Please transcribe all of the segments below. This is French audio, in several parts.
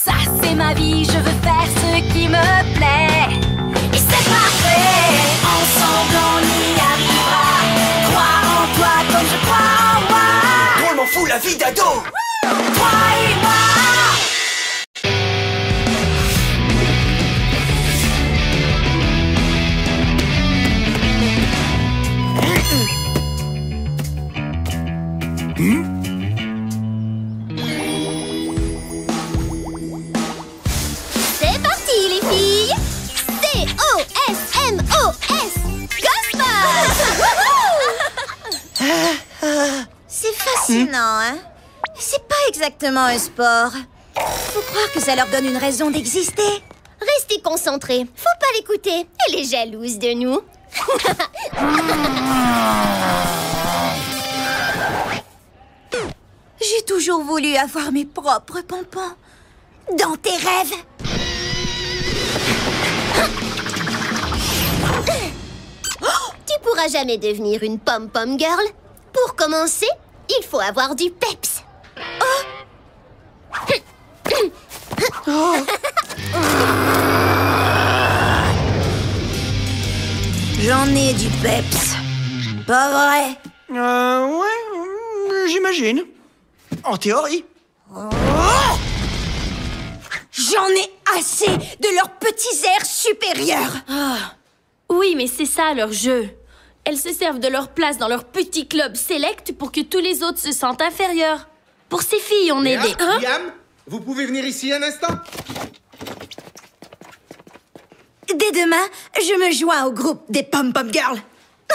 Ça c'est ma vie, je veux faire ce qui me plaît. Et c'est parfait, ensemble on y arrivera. Crois en toi comme je crois en moi. Drôlement fou la vie d'ado. Toi et moi. C'est parti les filles. C-O-S-M-O-S Ghostbusters. C'est fascinant, hein? C'est pas exactement un sport. Faut croire que ça leur donne une raison d'exister. Restez concentrés. Faut pas l'écouter. Elle est jalouse de nous. J'ai toujours voulu avoir mes propres pompons. Dans tes rêves. Tu pourras jamais devenir une pom-pom girl. Pour commencer, il faut avoir du peps. J'en ai du peps. Pas vrai? Ouais, j'imagine. En théorie. J'en ai assez de leurs petits airs supérieurs. Oui, mais c'est ça leur jeu. Elles se servent de leur place dans leur petit club select pour que tous les autres se sentent inférieurs. Pour ces filles, on est des... Hein? Liam, vous pouvez venir ici un instant? Dès demain, je me joins au groupe des Pom-Pom Girls.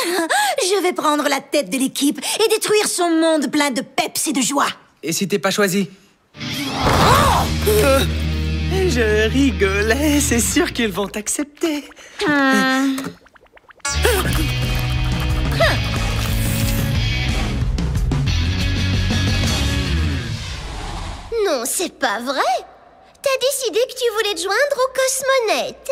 Je vais prendre la tête de l'équipe et détruire son monde plein de peps et de joie. Et si t'es pas choisi? Je rigolais, c'est sûr qu'ils vont t'accepter. Non, c'est pas vrai. T'as décidé que tu voulais te joindre aux cosmonettes.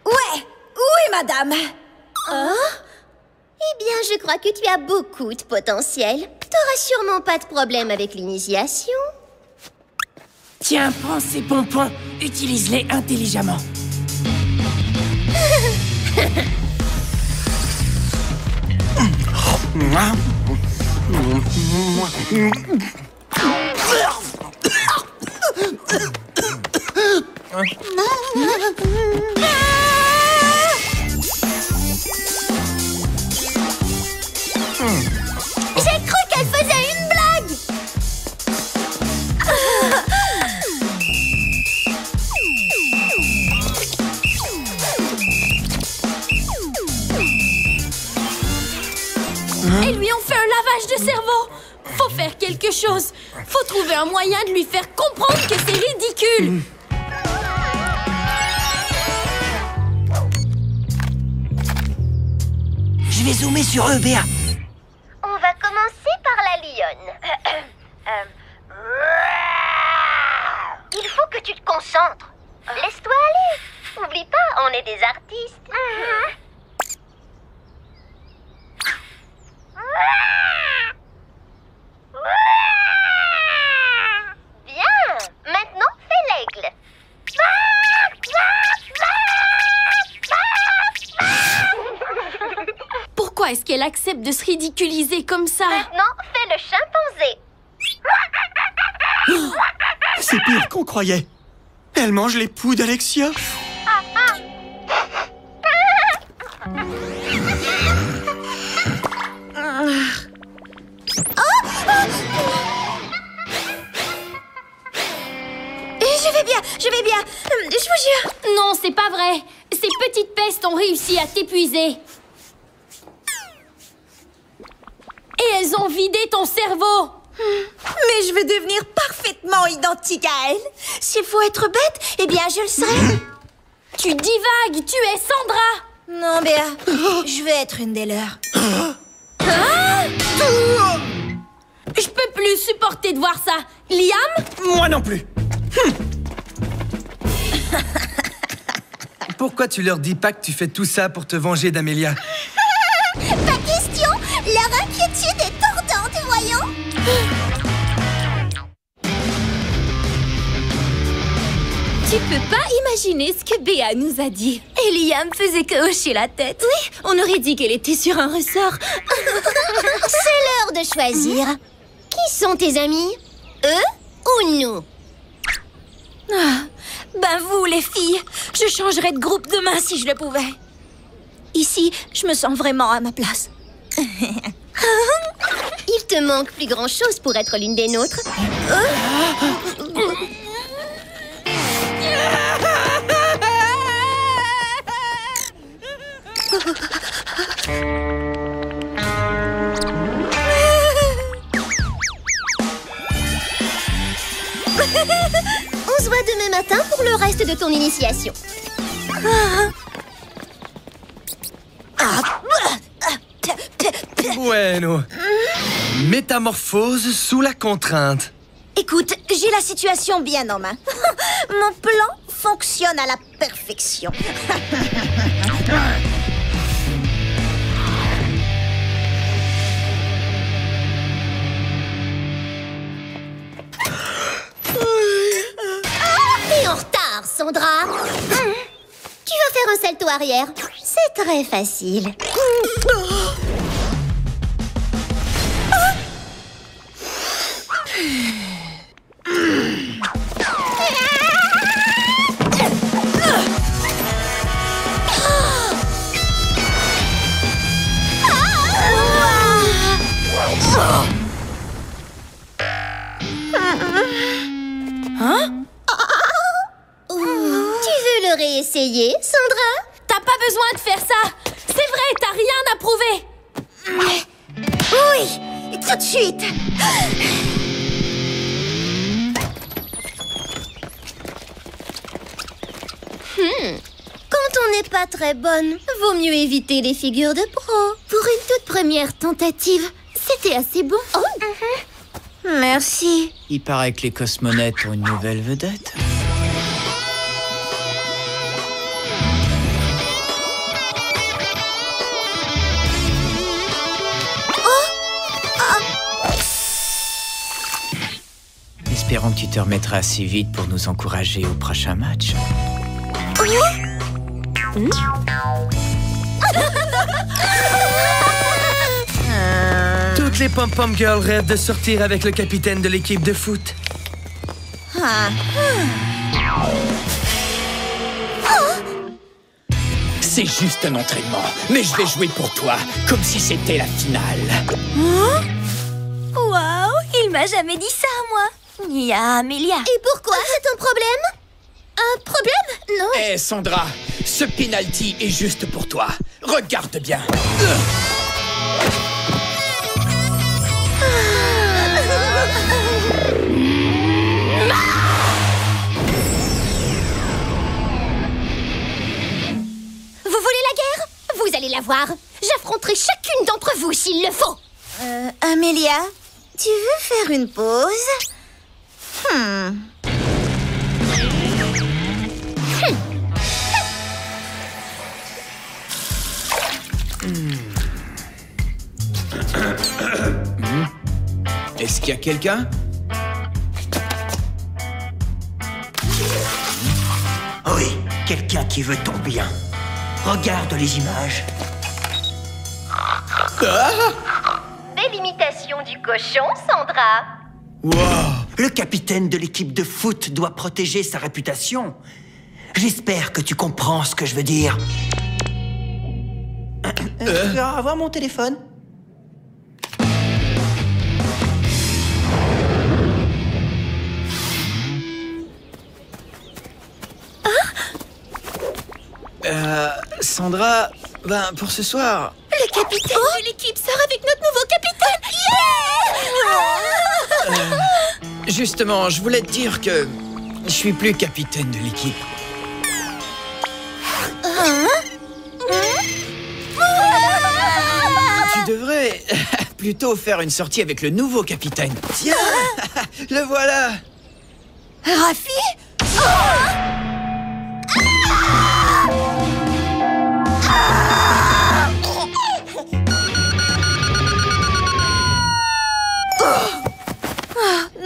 Ouais, oui, madame. Eh bien, je crois que tu as beaucoup de potentiel. T'auras sûrement pas de problème avec l'initiation. Tiens, prends ces pompons. Utilise-les intelligemment. J'ai cru qu'elle faisait une blague. Elles lui ont fait un lavage de cerveau. Faut faire quelque chose. Faut trouver un moyen de lui faire comprendre que c'est ridicule. Je vais zoomer sur eux, Béa. On va commencer par la lionne. Il faut que tu te concentres. Laisse-toi aller. Oublie pas, on est des artistes. Bien. Maintenant, fais l'aigle. Pourquoi est-ce qu'elle accepte de se ridiculiser comme ça? Maintenant, fais le chimpanzé. C'est pire qu'on croyait. Elle mange les poux d'Alexia. Je vais bien, je vous jure. Non, c'est pas vrai. Ces petites pestes ont réussi à t'épuiser. Et elles ont vidé ton cerveau. Mais je veux devenir parfaitement identique à elle. S'il faut être bête, eh bien, je le serai. Tu divagues, tu es Sandra. Non, Béa, je veux être une des leurs. Je peux plus supporter de voir ça. Liam? Moi non plus. Pourquoi tu leur dis pas que tu fais tout ça pour te venger d'Amélia? Pas question. Leur inquiétude est tordante, voyons. peux pas imaginer ce que Béa nous a dit. Et Liam faisait que hocher la tête. Oui, on aurait dit qu'elle était sur un ressort. C'est l'heure de choisir. Qui sont tes amis? Eux ou nous? Ben vous, les filles, je changerais de groupe demain si je le pouvais. Ici, je me sens vraiment à ma place. Il te manque plus grand-chose pour être l'une des nôtres. On se voit demain matin pour le reste de ton initiation. Bueno. Métamorphose sous la contrainte. Écoute, j'ai la situation bien en main. Mon plan fonctionne à la perfection. T'es en retard, Sandra. Tu vas faire un salto arrière. C'est très facile. Tu veux le réessayer, Sandra? T'as pas besoin de faire ça. C'est vrai, t'as rien à prouver. Oui, tout de suite. Quand on n'est pas très bonne, vaut mieux éviter les figures de pro. Pour une toute première tentative, c'était assez bon. Merci. Il paraît que les cosmonautes ont une nouvelle vedette. Espérons que tu te remettras assez vite pour nous encourager au prochain match. Toutes les pom-pom girls rêvent de sortir avec le capitaine de l'équipe de foot. C'est juste un entraînement, mais je vais jouer pour toi, comme si c'était la finale. Waouh, il m'a jamais dit ça, moi. Il y a Amélia. Et pourquoi? C'est ton problème? Un problème? Non. Hé, Sandra, ce penalty est juste pour toi. Regarde bien. Vous voulez la guerre? Vous allez la voir. J'affronterai chacune d'entre vous s'il le faut. Amélia, tu veux faire une pause? Est-ce qu'il y a quelqu'un? Oui, quelqu'un qui veut ton bien. Regarde les images. Belle imitation du cochon, Sandra. Wow. Le capitaine de l'équipe de foot doit protéger sa réputation. J'espère que tu comprends ce que je veux dire. Tu veux avoir mon téléphone? Sandra, pour ce soir... Le capitaine de l'équipe sort avec notre nouveau capitaine. Justement, je voulais te dire que je suis plus capitaine de l'équipe. Tu devrais plutôt faire une sortie avec le nouveau capitaine. Tiens, le voilà. Rafi?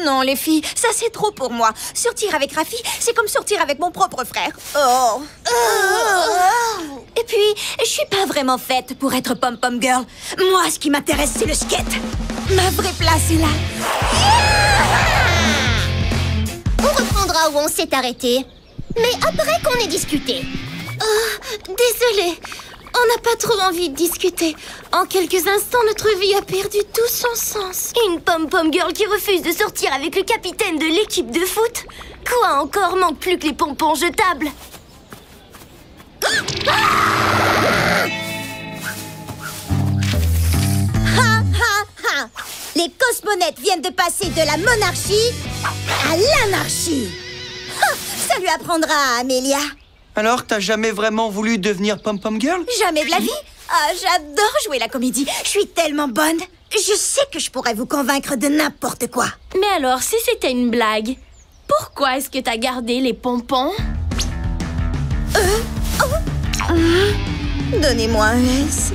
Non, les filles, ça c'est trop pour moi. Sortir avec Rafi, c'est comme sortir avec mon propre frère. Oh. Et puis, je suis pas vraiment faite pour être pom-pom girl. Moi, ce qui m'intéresse, c'est le skate. Ma vraie place est là. On reprendra où on s'est arrêté. Mais après qu'on ait discuté. Oh, désolée. On n'a pas trop envie de discuter. En quelques instants, notre vie a perdu tout son sens. Une pom-pom girl qui refuse de sortir avec le capitaine de l'équipe de foot? Quoi encore manque plus que les pompons jetables? Les cosmonettes viennent de passer de la monarchie à l'anarchie. Ça lui apprendra à Amélia. Alors, t'as jamais vraiment voulu devenir pom-pom girl? Jamais de la vie. Ah, j'adore jouer la comédie. Je suis tellement bonne. Je sais que je pourrais vous convaincre de n'importe quoi. Mais alors, si c'était une blague, pourquoi est-ce que t'as gardé les pompons? Donnez-moi un S.